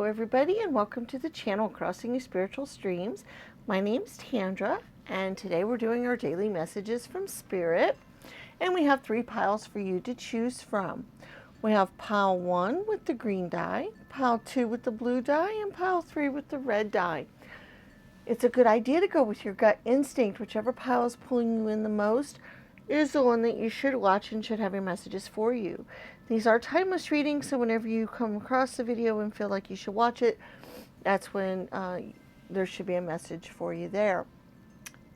Hello everybody and welcome to the channel Crossing Your Spiritual Streams. My name's Tandra and today we're doing our daily messages from Spirit, and we have 3 piles for you to choose from. We have pile 1 with the green die, pile 2 with the blue die, and pile 3 with the red die. It's a good idea to go with your gut instinct. Whichever pile is pulling you in the most is the one that you should watch and should have your messages for you. These are timeless readings, so whenever you come across the video and feel like you should watch it, that's when there should be a message for you there.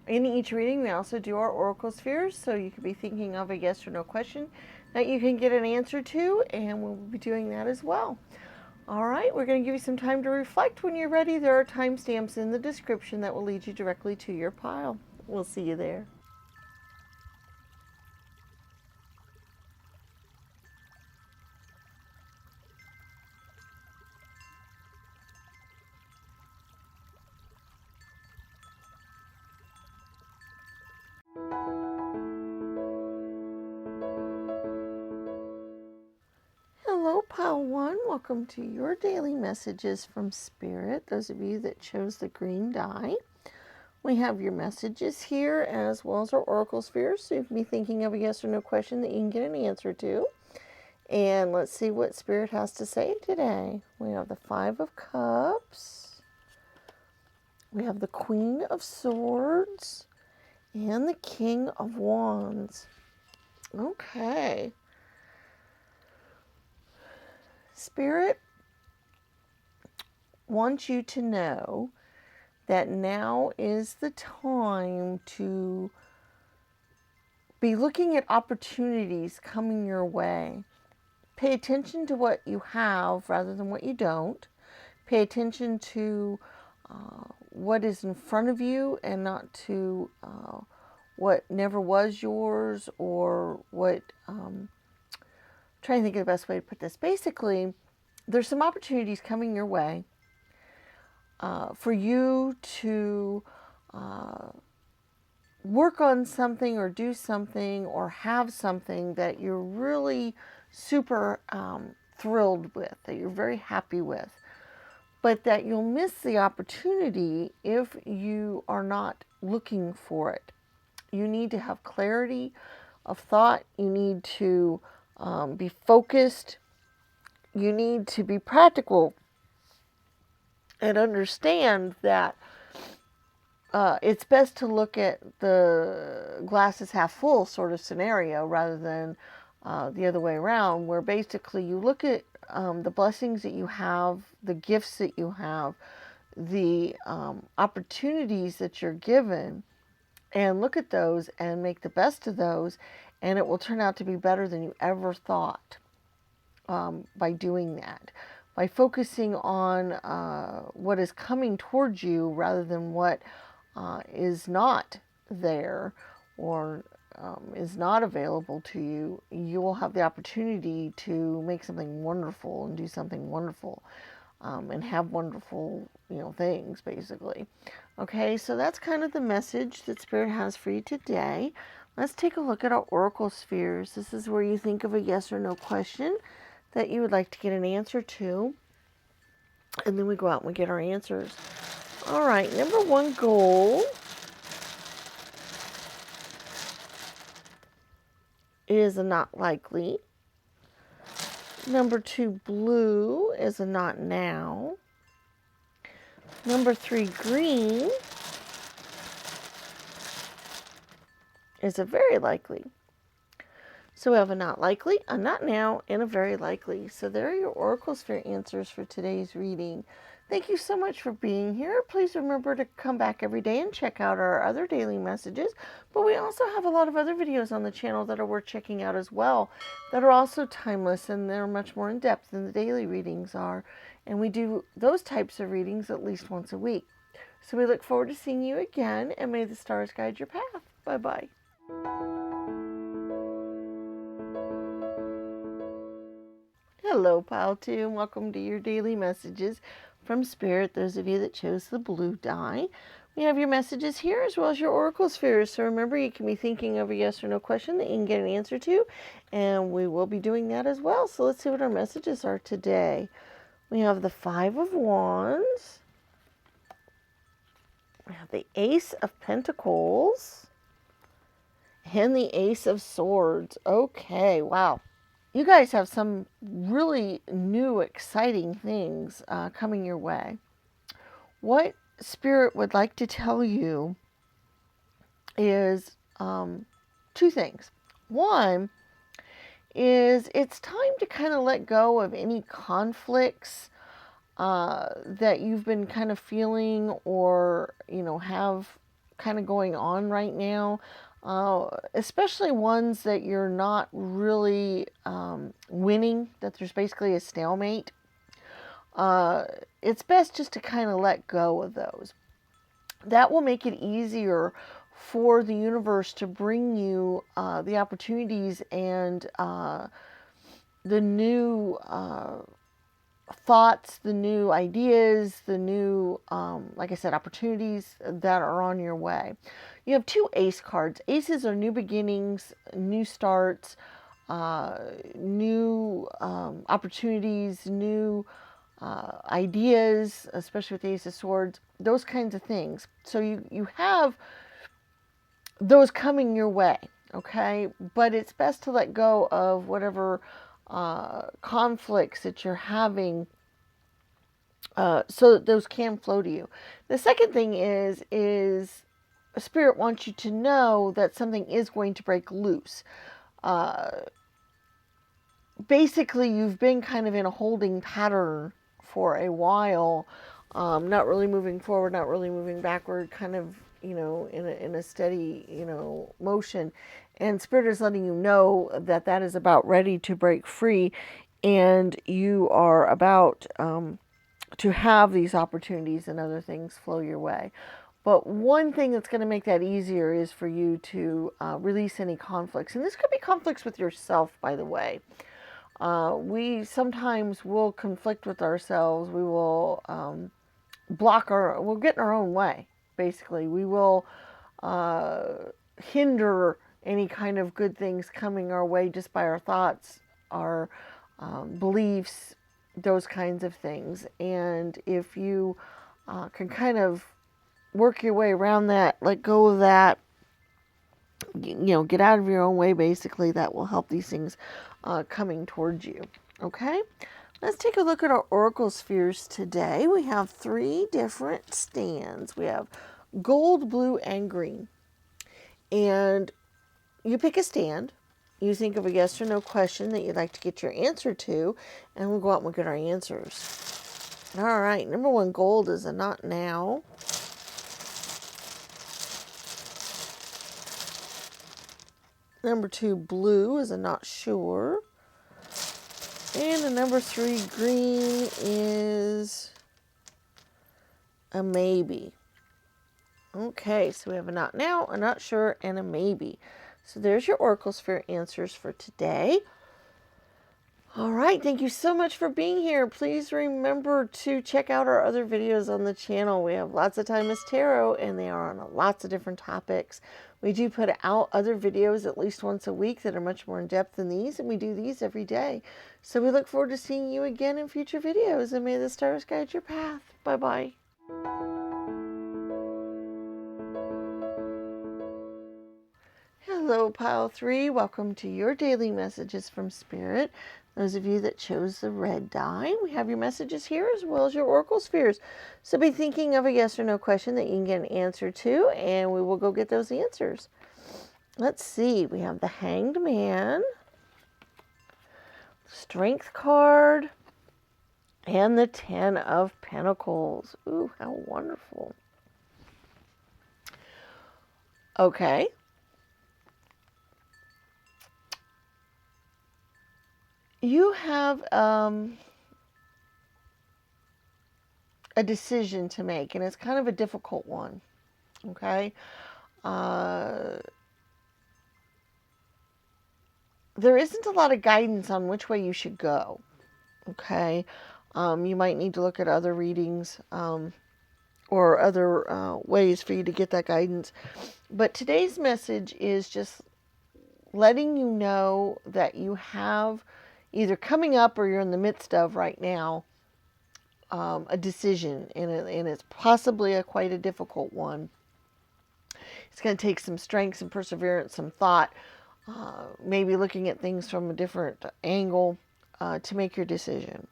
In each reading, we also do our oracle spheres, so you could be thinking of a yes or no question that you can get an answer to, and we'll be doing that as well. All right, we're going to give you some time to reflect. When you're ready, there are timestamps in the description that will lead you directly to your pile. We'll see you there. Hello, Pile 1. Welcome to your daily messages from Spirit. Those of you that chose the green die. We have your messages here as well as our oracle spheres, so you can be thinking of a yes or no question that you can get an answer to. And let's see what Spirit has to say today. We have the 5 of Cups. We have the Queen of Swords. And the King of Wands. Okay. Spirit wants you to know that now is the time to be looking at opportunities coming your way. Pay attention to what you have rather than what you don't. Pay attention to what is in front of you and not to what never was yours, or what trying to think of the best way to put this. Basically, there's some opportunities coming your way for you to work on something or do something or have something that you're really super thrilled with, that you're very happy with, but that you'll miss the opportunity if you are not looking for it. You need to have clarity of thought. You need to be focused. You need to be practical and understand that it's best to look at the glasses half full sort of scenario rather than the other way around, where basically you look at the blessings that you have, the gifts that you have, the opportunities that you're given, and look at those and make the best of those, and it will turn out to be better than you ever thought by doing that. By focusing on what is coming towards you rather than what is not there or is not available to you, you will have the opportunity to make something wonderful and do something wonderful and have wonderful, things, basically. Okay, so that's kind of the message that Spirit has for you today. Let's take a look at our oracle spheres. This is where you think of a yes or no question that you would like to get an answer to. And then we go out and we get our answers. All right, number 1 goal is a not likely. Number 2 blue is a not now. Number 3 green is a very likely. So we have a not likely, a not now, and a very likely. So there are your oracle sphere answers for today's reading. Thank you so much for being here. Please remember to come back every day and check out our other daily messages. But we also have a lot of other videos on the channel that are worth checking out as well, that are also timeless, and they're much more in depth than the daily readings are. And we do those types of readings at least once a week. So we look forward to seeing you again, and may the stars guide your path. Bye-bye. Hello, Pile 2, and welcome to your daily messages from Spirit. Those of you that chose the blue die. We have your messages here as well as your oracle spheres. So remember, you can be thinking of a yes or no question that you can get an answer to, and we will be doing that as well. So let's see what our messages are today. We have the Five of Wands. We have the Ace of Pentacles. And the Ace of Swords. Okay, wow. You guys have some really new, exciting things coming your way. What Spirit would like to tell you is two things. One is it's time to kind of let go of any conflicts that you've been kind of feeling or, have kind of going on right now. Especially ones that you're not really winning, that there's basically a stalemate. It's best just to kind of let go of those. That will make it easier for the universe to bring you the opportunities and the new thoughts, the new ideas, the new, like I said, opportunities that are on your way. You have two ace cards. Aces are new beginnings, new starts, new opportunities, new ideas, especially with the Ace of Swords, those kinds of things. So you have those coming your way, okay? But it's best to let go of whatever conflicts that you're having so that those can flow to you. The second thing is Spirit wants you to know that something is going to break loose. Basically, you've been kind of in a holding pattern for a while, not really moving forward, not really moving backward, kind of, in a steady, motion. And Spirit is letting you know that that is about ready to break free, and you are about to have these opportunities and other things flow your way. But one thing that's going to make that easier is for you to release any conflicts. And this could be conflicts with yourself, by the way. We sometimes will conflict with ourselves. We will we'll get in our own way, basically. We will hinder any kind of good things coming our way just by our thoughts, our beliefs, those kinds of things. And if you can kind of work your way around that, let go of that, get out of your own way, basically, that will help these things coming towards you. Okay? Let's take a look at our oracle spheres today. We have 3 different stands. We have gold, blue, and green. And you pick a stand. You think of a yes or no question that you'd like to get your answer to, and we'll go out and we'll get our answers. All right, number 1, gold is a not now. Number 2, blue is a not sure. And the number 3, green, is a maybe. Okay, so we have a not now, a not sure, and a maybe. So there's your oracle sphere answers for today. All right, thank you so much for being here. Please remember to check out our other videos on the channel. We have lots of time as tarot, and they are on lots of different topics. We do put out other videos at least once a week that are much more in depth than these, and we do these every day. So we look forward to seeing you again in future videos, and may the stars guide your path. Bye-bye. Hello, Pile 3. Welcome to your daily messages from Spirit. Those of you that chose the red die, we have your messages here as well as your oracle spheres. So be thinking of a yes or no question that you can get an answer to, and we will go get those answers. Let's see. We have the Hanged Man, Strength card, and the 10 of Pentacles. Ooh, how wonderful. Okay. You have a decision to make, and it's kind of a difficult one. Okay. There isn't a lot of guidance on which way you should go. Okay. You might need to look at other readings or other ways for you to get that guidance. But today's message is just letting you know that you have either coming up or you're in the midst of right now a decision, and it's possibly quite a difficult one. It's going to take some strength, some perseverance, some thought, maybe looking at things from a different angle to make your decision.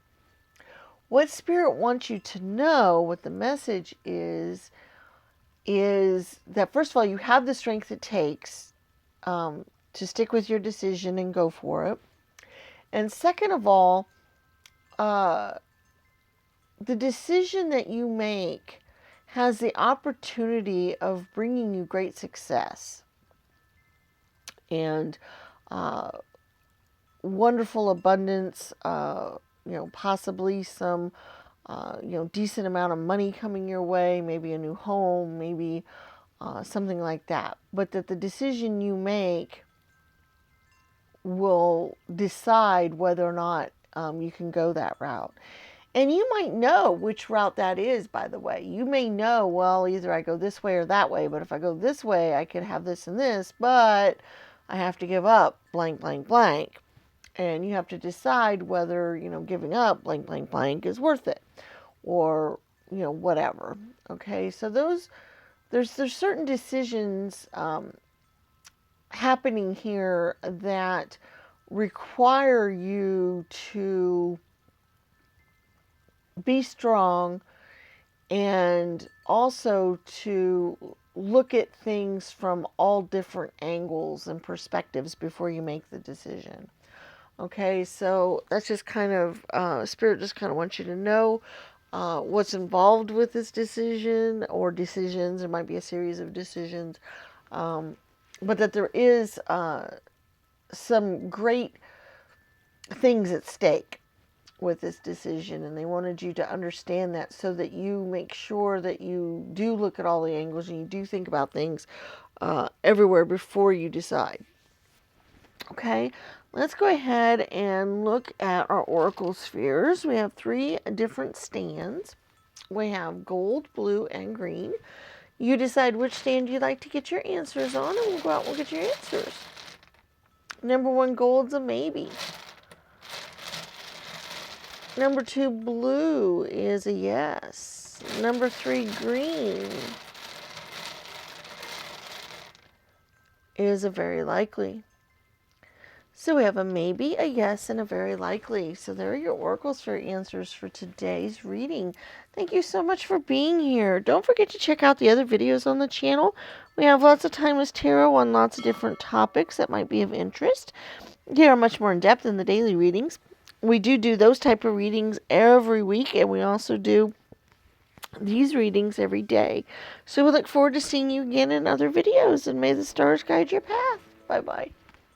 What Spirit wants you to know, what the message is that first of all, you have the strength it takes to stick with your decision and go for it. And second of all, the decision that you make has the opportunity of bringing you great success and wonderful abundance, possibly some, decent amount of money coming your way, maybe a new home, maybe something like that. But that the decision you make will decide whether or not you can go that route. And you might know which route that is, by the way. You may know, well, either I go this way or that way, but if I go this way, I could have this and this, but I have to give up blank, blank, blank. And you have to decide whether, giving up blank, blank, blank is worth it or, whatever. Okay, so there's certain decisions happening here that require you to be strong and also to look at things from all different angles and perspectives before you make the decision. Okay, so that's just kind of, Spirit just kind of wants you to know what's involved with this decision or decisions. There might be a series of decisions, but that there is some great things at stake with this decision, and they wanted you to understand that so that you make sure that you do look at all the angles and you do think about things everywhere before you decide. Okay, let's go ahead and look at our oracle spheres. We have 3 different stands. We have gold, blue, and green. You decide which stand you'd like to get your answers on, and we'll go out and we'll get your answers. Number 1, gold's a maybe. Number 2, blue is a yes. Number 3, green is a very likely. So we have a maybe, a yes, and a very likely. So there are your oracle sphere answers for today's reading. Thank you so much for being here. Don't forget to check out the other videos on the channel. We have lots of timeless tarot on lots of different topics that might be of interest. They are much more in depth than the daily readings. We do those type of readings every week, and we also do these readings every day. So we look forward to seeing you again in other videos, and may the stars guide your path. Bye-bye.